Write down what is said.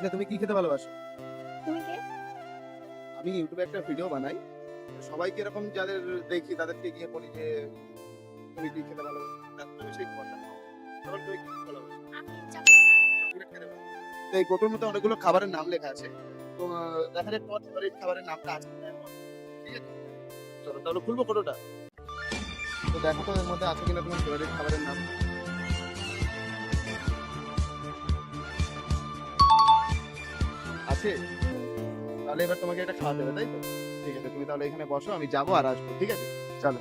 আচ্ছা তুমি কি খেতে ভালোবাসো? তুমি কে? আমি ইউটিউবে একটা ভিডিও বানাই, সবাইকে এরকম যাদের দেখি তাদেরকে গিয়ে বলি যে তুমি কি খেতে ভালোবাসো, তুমি সেই খাবারটা খাও। তখন তুমি কি খেতে ভালোবাসো? আমি চকলেট খেতে ভালোবাসো। তো এই কোটোর মধ্যে অনেকগুলো খাবারের নাম লেখা আছে, তো দেখা যাক তোমার ফেভারিট খাবারের নামটা আছে কিনা এর মধ্যে। ঠিক আছে, চলো তাহলে খুলবো কোটোটা। তো দেখো তো এর মধ্যে আছে কিনা তোমার ফেভারিট খাবারের নাম। আছে? তাহলে এবার তোমাকে এটা খাওয়াতে হবে, তাই তো? ঠিক আছে, তুমি তাহলে এখানে বসো, আমি যাবো আর আসবো। ঠিক আছে, চলো।